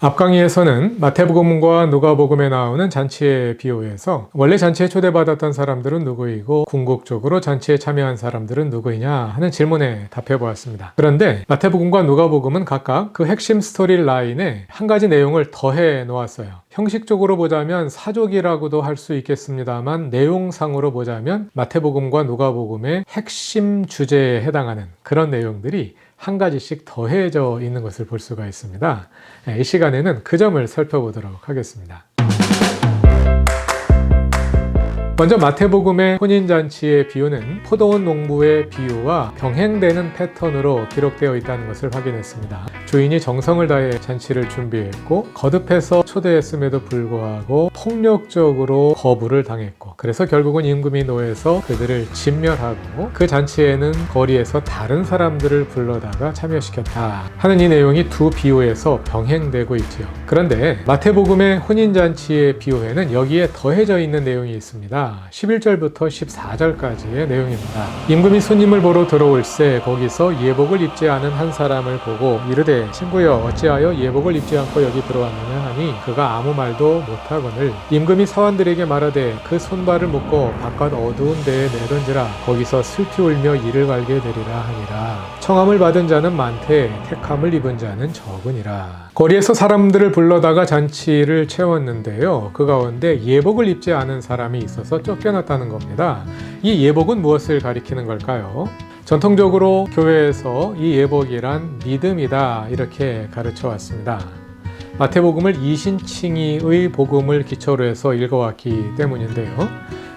앞 강의에서는 마태복음과 누가복음에 나오는 잔치에 비유해서 원래 잔치에 초대받았던 사람들은 누구이고 궁극적으로 잔치에 참여한 사람들은 누구이냐 하는 질문에 답해 보았습니다. 그런데 마태복음과 누가복음은 각각 그 핵심 스토리 라인에 한 가지 내용을 더해 놓았어요. 형식적으로 보자면 사족이라고도 할 수 있겠습니다만 내용상으로 보자면 마태복음과 누가복음의 핵심 주제에 해당하는 그런 내용들이 한 가지씩 더해져 있는 것을 볼 수가 있습니다. 이 시간에는 그 점을 살펴보도록 하겠습니다. 먼저 마태복음의 혼인잔치의 비유는 포도원 농부의 비유와 병행되는 패턴으로 기록되어 있다는 것을 확인했습니다. 주인이 정성을 다해 잔치를 준비했고 거듭해서 초대했음에도 불구하고 폭력적으로 거부를 당했고 그래서 결국은 임금이 노해서 그들을 진멸하고 그 잔치에는 거리에서 다른 사람들을 불러다가 참여시켰다 하는 이 내용이 두 비유에서 병행되고 있지요. 그런데 마태복음의 혼인잔치의 비유에는 여기에 더해져 있는 내용이 있습니다. 11절부터 14절까지의 내용입니다. 임금이 손님을 보러 들어올세 거기서 예복을 입지 않은 한 사람을 보고 이르되 친구여 어찌하여 예복을 입지 않고 여기 들어왔느냐 하니 그가 아무 말도 못하거늘 임금이 사환들에게 말하되 그 손발을 묶어 바깥 어두운 데에 내던지라 거기서 슬피 울며 이를 갈게 되리라 하니라. 청함을 받은 자는 많되 택함을 입은 자는 적으니라. 거리에서 사람들을 불러다가 잔치를 채웠는데요. 그 가운데 예복을 입지 않은 사람이 있어서 쫓겨났다는 겁니다. 이 예복은 무엇을 가리키는 걸까요? 전통적으로 교회에서 이 예복이란 믿음이다 이렇게 가르쳐 왔습니다. 마태복음을 이신칭의의 복음을 기초로 해서 읽어왔기 때문인데요.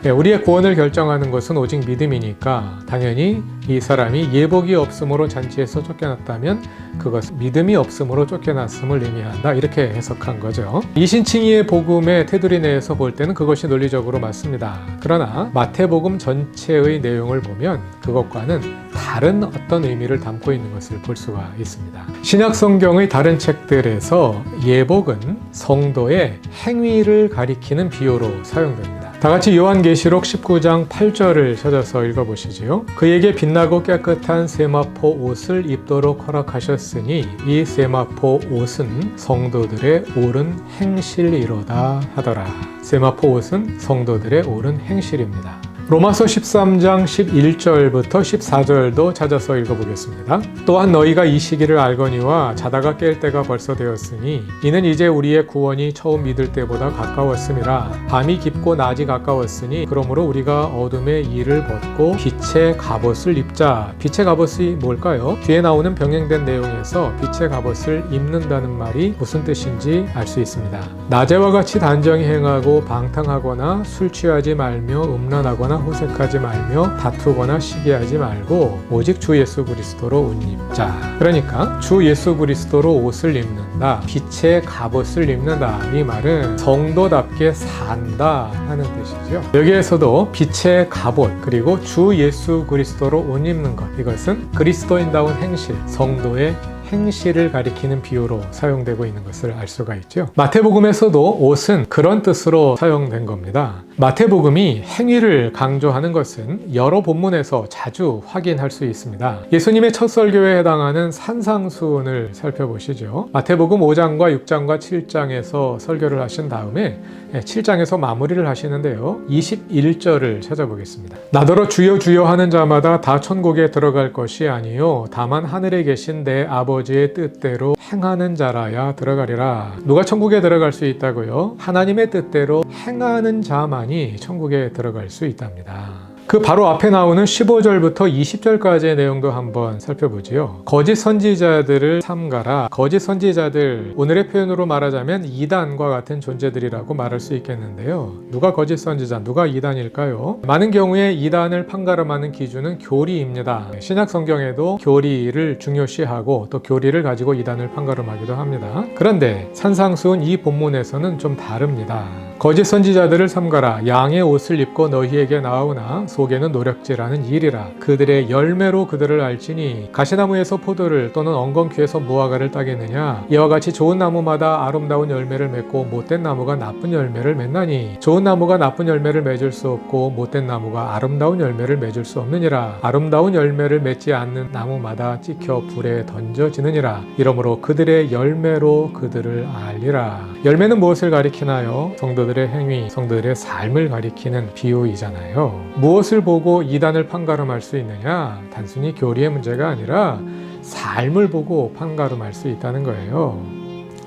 우리의 구원을 결정하는 것은 오직 믿음이니까 당연히 이 사람이 예복이 없음으로 잔치에서 쫓겨났다면 그것은 믿음이 없음으로 쫓겨났음을 의미한다 이렇게 해석한 거죠. 이신칭의의 복음의 테두리 내에서 볼 때는 그것이 논리적으로 맞습니다. 그러나 마태복음 전체의 내용을 보면 그것과는 다른 어떤 의미를 담고 있는 것을 볼 수가 있습니다. 신약 성경의 다른 책들에서 예복은 성도의 행위를 가리키는 비유로 사용됩니다. 다 같이 요한계시록 19장 8절을 찾아서 읽어보시지요. 그에게 빛나고 깨끗한 세마포 옷을 입도록 허락하셨으니 이 세마포 옷은 성도들의 옳은 행실이로다 하더라. 세마포 옷은 성도들의 옳은 행실입니다. 로마서 13장 11절부터 14절도 찾아서 읽어보겠습니다. 또한 너희가 이 시기를 알거니와 자다가 깰 때가 벌써 되었으니 이는 이제 우리의 구원이 처음 믿을 때보다 가까웠음이라. 밤이 깊고 낮이 가까웠으니 그러므로 우리가 어둠의 일을 벗고 빛의 갑옷을 입자. 빛의 갑옷이 뭘까요? 뒤에 나오는 병행된 내용에서 빛의 갑옷을 입는다는 말이 무슨 뜻인지 알 수 있습니다. 낮에와 같이 단정히 행하고 방탕하거나 술 취하지 말며 음란하거나 호색하지 말며 다투거나 시기하지 말고 오직 주 예수 그리스도로 옷 입자. 그러니까 주 예수 그리스도로 옷을 입는다, 빛의 갑옷을 입는다, 이 말은 성도답게 산다 하는 뜻이죠. 여기에서도 빛의 갑옷 그리고 주 예수 그리스도로 옷 입는 것, 이것은 그리스도인다운 행실, 성도의 행실을 가리키는 비유로 사용되고 있는 것을 알 수가 있죠. 마태복음에서도 옷은 그런 뜻으로 사용된 겁니다. 마태복음이 행위를 강조하는 것은 여러 본문에서 자주 확인할 수 있습니다. 예수님의 첫 설교에 해당하는 산상수훈을 살펴보시죠. 마태복음 5장과 6장과 7장에서 설교를 하신 다음에 7장에서 마무리를 하시는데요. 21절을 찾아보겠습니다. 나더러 주여 주여 하는 자마다 다 천국에 들어갈 것이 아니요 다만 하늘에 계신 내 아버지의 뜻대로 행하는 자라야 들어가리라. 누가 천국에 들어갈 수 있다고요? 하나님의 뜻대로 행하는 자만이 천국에 들어갈 수 있답니다. 그 바로 앞에 나오는 15절부터 20절까지의 내용도 한번 살펴보지요. 거짓 선지자들을 삼가라. 거짓 선지자들, 오늘의 표현으로 말하자면 이단과 같은 존재들이라고 말할 수 있겠는데요. 누가 거짓 선지자, 누가 이단일까요? 많은 경우에 이단을 판가름하는 기준은 교리입니다. 신약 성경에도 교리를 중요시하고 또 교리를 가지고 이단을 판가름하기도 합니다. 그런데 산상수훈 이 본문에서는 좀 다릅니다. 거짓 선지자들을 삼가라. 양의 옷을 입고 너희에게 나오나 속에는 노략질하는 일이라. 그들의 열매로 그들을 알지니 가시나무에서 포도를 또는 엉겅퀴에서 무화과를 따겠느냐. 이와 같이 좋은 나무마다 아름다운 열매를 맺고 못된 나무가 나쁜 열매를 맺나니 좋은 나무가 나쁜 열매를 맺을 수 없고 못된 나무가 아름다운 열매를 맺을 수 없느니라. 아름다운 열매를 맺지 않는 나무마다 찍혀 불에 던져지느니라. 이러므로 그들의 열매로 그들을 알리라. 열매는 무엇을 가리키나요? 성도들의 행위, 성도들의 삶을 가리키는 비유이잖아요. 무엇을 보고 이단을 판가름할 수 있느냐? 단순히 교리의 문제가 아니라 삶을 보고 판가름할 수 있다는 거예요.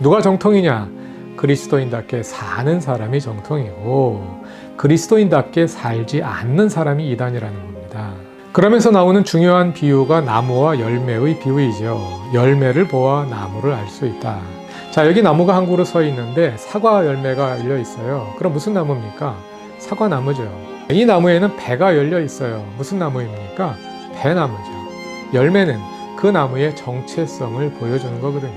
누가 정통이냐? 그리스도인답게 사는 사람이 정통이고 그리스도인답게 살지 않는 사람이 이단이라는 겁니다. 그러면서 나오는 중요한 비유가 나무와 열매의 비유이죠. 열매를 보아 나무를 알 수 있다. 자, 여기 나무가 한 그루 서 있는데 사과 열매가 열려 있어요. 그럼 무슨 나무입니까? 사과나무죠. 이 나무에는 배가 열려 있어요. 무슨 나무입니까? 배나무죠. 열매는 그 나무의 정체성을 보여주는 거거든요.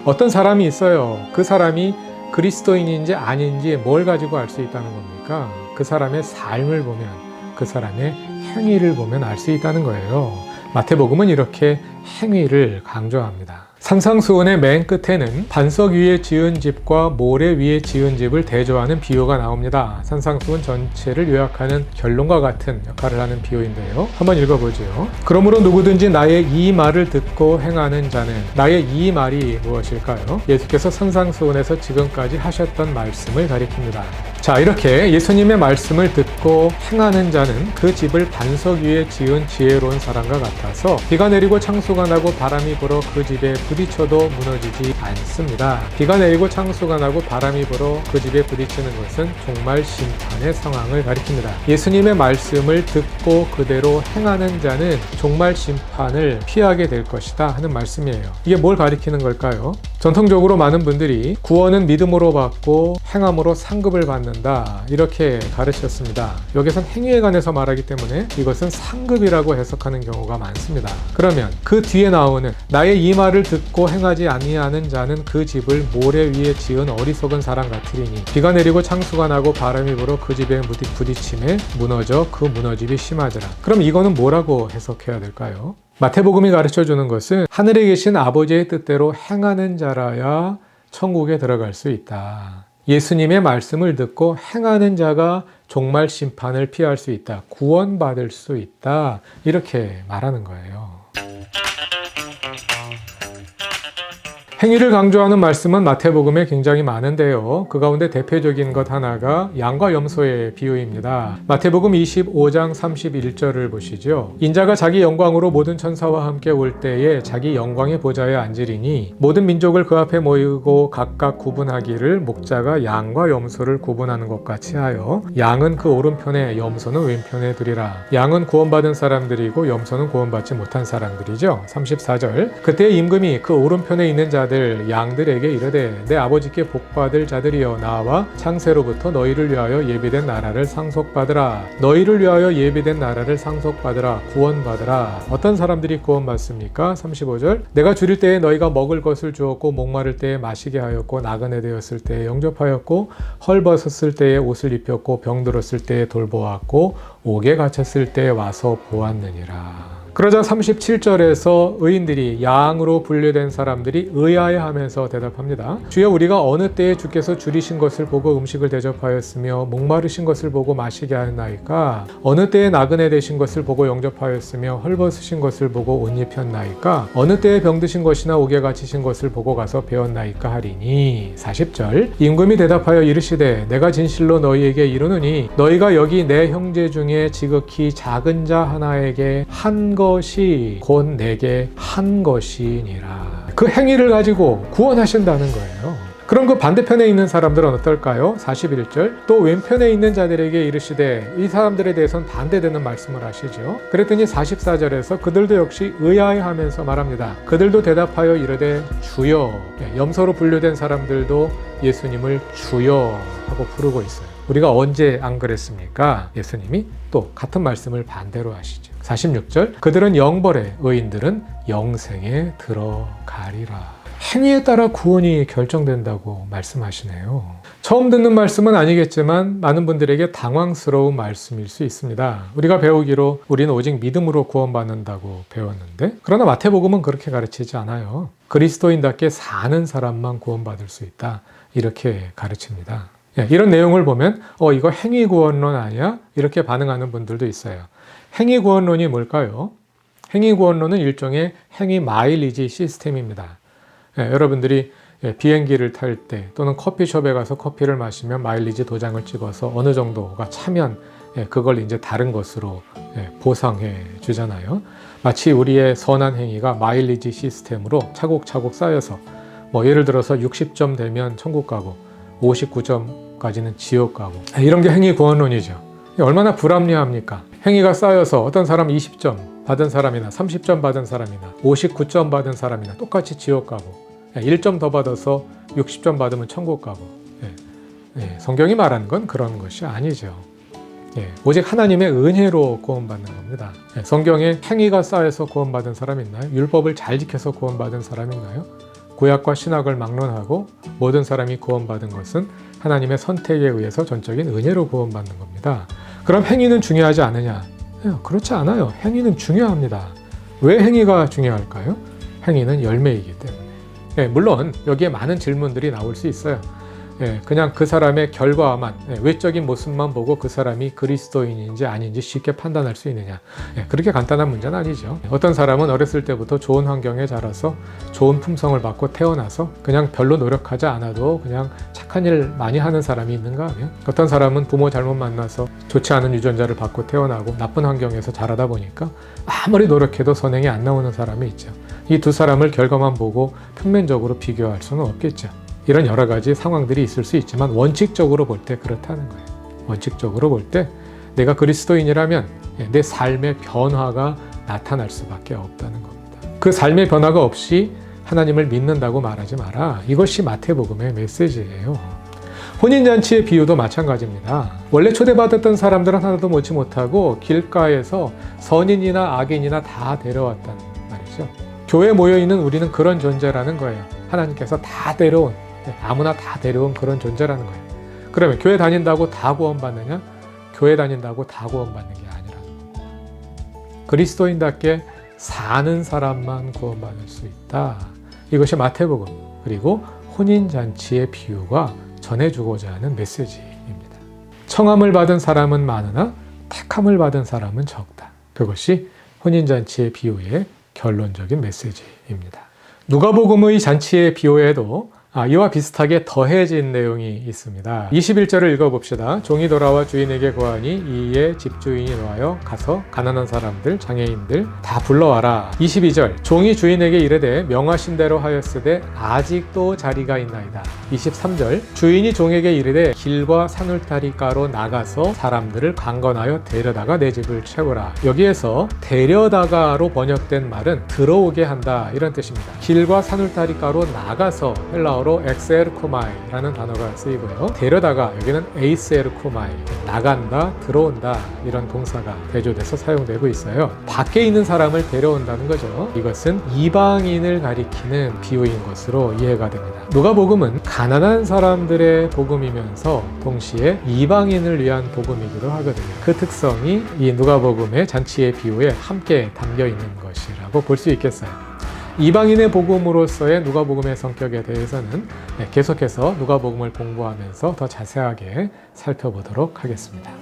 어떤 사람이 있어요. 그 사람이 그리스도인인지 아닌지 뭘 가지고 알 수 있다는 겁니까? 그 사람의 삶을 보면, 그 사람의 행위를 보면 알 수 있다는 거예요. 마태복음은 이렇게 행위를 강조합니다. 산상수훈의 맨 끝에는 반석 위에 지은 집과 모래 위에 지은 집을 대조하는 비유가 나옵니다. 산상수훈 전체를 요약하는 결론과 같은 역할을 하는 비유인데요. 한번 읽어보죠. 그러므로 누구든지 나의 이 말을 듣고 행하는 자는, 나의 이 말이 무엇일까요? 예수께서 산상수훈에서 지금까지 하셨던 말씀을 가리킵니다. 자, 이렇게 예수님의 말씀을 듣고 행하는 자는 그 집을 반석 위에 지은 지혜로운 사람과 같아서 비가 내리고 창수가 나고 바람이 불어 그 집에 부딪혀도 무너지지 않습니다. 비가 내리고 창수가 나고 바람이 불어 그 집에 부딪히는 것은 종말 심판의 상황을 가리킵니다. 예수님의 말씀을 듣고 그대로 행하는 자는 종말 심판을 피하게 될 것이다 하는 말씀이에요. 이게 뭘 가리키는 걸까요? 전통적으로 많은 분들이 구원은 믿음으로 받고 행함으로 상급을 받는다 이렇게 가르쳤습니다. 여기선 행위에 관해서 말하기 때문에 이것은 상급이라고 해석하는 경우가 많습니다. 그러면 그 뒤에 나오는 나의 이 말을 듣고 행하지 아니하는 자는 그 집을 모래 위에 지은 어리석은 사람 같으리니 비가 내리고 창수가 나고 바람이 불어 그 집에 부딪힘에 무너져 그 무너짐이 심하더라. 그럼 이거는 뭐라고 해석해야 될까요? 마태복음이 가르쳐주는 것은 하늘에 계신 아버지의 뜻대로 행하는 자라야 천국에 들어갈 수 있다. 예수님의 말씀을 듣고 행하는 자가 종말 심판을 피할 수 있다. 구원받을 수 있다. 이렇게 말하는 거예요. 행위를 강조하는 말씀은 마태복음에 굉장히 많은데요. 그 가운데 대표적인 것 하나가 양과 염소의 비유입니다. 마태복음 25장 31절을 보시죠. 인자가 자기 영광으로 모든 천사와 함께 올 때에 자기 영광의 보좌에 앉으리니 모든 민족을 그 앞에 모이고 각각 구분하기를 목자가 양과 염소를 구분하는 것 같이 하여 양은 그 오른편에 염소는 왼편에 두리라. 양은 구원받은 사람들이고 염소는 구원받지 못한 사람들이죠. 34절 그때 임금이 그 오른편에 있는 자들 양들에게 이르되 내 아버지께 복받을 자들이여 나와 창세로부터 너희를 위하여 예비된 나라를 상속받으라. 너희를 위하여 예비된 나라를 상속받으라. 구원받으라. 어떤 사람들이 구원받습니까? 35절 내가 줄일 때에 너희가 먹을 것을 주었고 목마를 때에 마시게 하였고 나그네 되었을 때에 영접하였고 헐벗었을 때에 옷을 입혔고 병들었을 때에 돌보았고 옥에 갇혔을 때에 와서 보았느니라. 그러자 37절에서 의인들이 양으로 분류된 사람들이 의아해하면서 대답합니다. 주여 우리가 어느 때에 주께서 줄이신 것을 보고 음식을 대접하였으며 목마르신 것을 보고 마시게 하였나이까? 어느 때에 나그네 되신 것을 보고 영접하였으며 헐벗으신 것을 보고 옷 입혔나이까? 어느 때에 병드신 것이나 옥에 갇히신 것을 보고 가서 배웠나이까 하리니. 40절 임금이 대답하여 이르시되 내가 진실로 너희에게 이르노니 너희가 여기 내 형제 중에 지극히 작은 자 하나에게 한 것이 곧 내게 한 것이니라. 그 행위를 가지고 구원하신다는 거예요. 그럼 그 반대편에 있는 사람들은 어떨까요? 41절 또 왼편에 있는 자들에게 이르시되 이 사람들에 대해서는 반대되는 말씀을 하시죠. 그랬더니 44절에서 그들도 역시 의아해하면서 말합니다. 그들도 대답하여 이르되 주여. 염소로 분류된 사람들도 예수님을 주여 하고 부르고 있어요. 우리가 언제 안 그랬습니까? 예수님이 또 같은 말씀을 반대로 하시죠. 46절 그들은 영벌에 의인들은 영생에 들어가리라. 행위에 따라 구원이 결정된다고 말씀하시네요. 처음 듣는 말씀은 아니겠지만 많은 분들에게 당황스러운 말씀일 수 있습니다. 우리가 배우기로 우리는 오직 믿음으로 구원받는다고 배웠는데, 그러나 마태복음은 그렇게 가르치지 않아요. 그리스도인답게 사는 사람만 구원받을 수 있다, 이렇게 가르칩니다. 이런 내용을 보면 이거 행위 구원론 아니야? 이렇게 반응하는 분들도 있어요. 행위 구원론이 뭘까요? 행위 구원론은 일종의 행위 마일리지 시스템입니다. 여러분들이 비행기를 탈 때 또는 커피숍에 가서 커피를 마시면 마일리지 도장을 찍어서 어느 정도가 차면 그걸 이제 다른 것으로 보상해 주잖아요. 마치 우리의 선한 행위가 마일리지 시스템으로 차곡차곡 쌓여서 예를 들어서 60점 되면 천국 가고 59점까지는 지옥 가고, 이런 게 행위 구원론이죠. 얼마나 불합리합니까? 행위가 쌓여서 어떤 사람 20점 받은 사람이나 30점 받은 사람이나 59점 받은 사람이나 똑같이 지옥 가고, 1점 더 받아서 60점 받으면 천국 가고, 성경이 말하는 건 그런 것이 아니죠. 오직 하나님의 은혜로 구원받는 겁니다. 성경에 행위가 쌓여서 구원받은 사람 있나요? 율법을 잘 지켜서 구원받은 사람 있나요? 구약과 신약을 막론하고 모든 사람이 구원받은 것은 하나님의 선택에 의해서 전적인 은혜로 구원받는 겁니다. 그럼 행위는 중요하지 않느냐? 그렇지 않아요. 행위는 중요합니다. 왜 행위가 중요할까요? 행위는 열매이기 때문에. 물론 여기에 많은 질문들이 나올 수 있어요. 그냥 그 사람의 결과만, 외적인 모습만 보고 그 사람이 그리스도인인지 아닌지 쉽게 판단할 수 있느냐? 그렇게 간단한 문제는 아니죠. 어떤 사람은 어렸을 때부터 좋은 환경에 자라서 좋은 품성을 받고 태어나서 그냥 별로 노력하지 않아도 그냥 착한 일 많이 하는 사람이 있는가 하면, 어떤 사람은 부모 잘못 만나서 좋지 않은 유전자를 받고 태어나고 나쁜 환경에서 자라다 보니까 아무리 노력해도 선행이 안 나오는 사람이 있죠. 이 두 사람을 결과만 보고 평면적으로 비교할 수는 없겠죠. 이런 여러 가지 상황들이 있을 수 있지만 원칙적으로 볼 때 그렇다는 거예요. 원칙적으로 볼 때 내가 그리스도인이라면 내 삶의 변화가 나타날 수밖에 없다는 겁니다. 그 삶의 변화가 없이 하나님을 믿는다고 말하지 마라. 이것이 마태복음의 메시지예요. 혼인잔치의 비유도 마찬가지입니다. 원래 초대받았던 사람들은 하나도 모지 못하고 길가에서 선인이나 악인이나 다 데려왔다는 말이죠. 교회에 모여있는 우리는 그런 존재라는 거예요. 하나님께서 다 데려온, 아무나 다 데려온 그런 존재라는 거예요. 그러면 교회 다닌다고 다 구원받느냐? 교회 다닌다고 다 구원받는 게 아니라는 겁니다. 그리스도인답게 사는 사람만 구원받을 수 있다. 이것이 마태복음, 그리고 혼인잔치의 비유가 전해주고자 하는 메시지입니다. 청함을 받은 사람은 많으나 택함을 받은 사람은 적다. 그것이 혼인잔치의 비유의 결론적인 메시지입니다. 누가복음의 잔치의 비유에도 이와 비슷하게 더해진 내용이 있습니다. 21절을 읽어봅시다. 종이 돌아와 주인에게 고하니 이에 집주인이 노하여 가서 가난한 사람들, 장애인들 다 불러와라. 22절 종이 주인에게 이르되 명하신 대로 하였으되 아직도 자리가 있나이다. 23절 주인이 종에게 이르되 길과 산울타리가로 나가서 사람들을 강건하여 데려다가 내 집을 채우라. 여기에서 데려다가로 번역된 말은 들어오게 한다, 이런 뜻입니다. 길과 산울타리가로 나가서 헬라어로 엑세르코마이라는 단어가 쓰이고요. 데려다가 여기는 에이세르코마이, 나간다, 들어온다, 이런 동사가 대조돼서 사용되고 있어요. 밖에 있는 사람을 데려온다는 거죠. 이것은 이방인을 가리키는 비유인 것으로 이해가 됩니다. 누가복음은 가난한 사람들의 복음이면서 동시에 이방인을 위한 복음이기도 하거든요. 그 특성이 이 누가복음의 잔치의 비유에 함께 담겨 있는 것이라고 볼 수 있겠어요. 이방인의 복음으로서의 누가복음의 성격에 대해서는 계속해서 누가복음을 공부하면서 더 자세하게 살펴보도록 하겠습니다.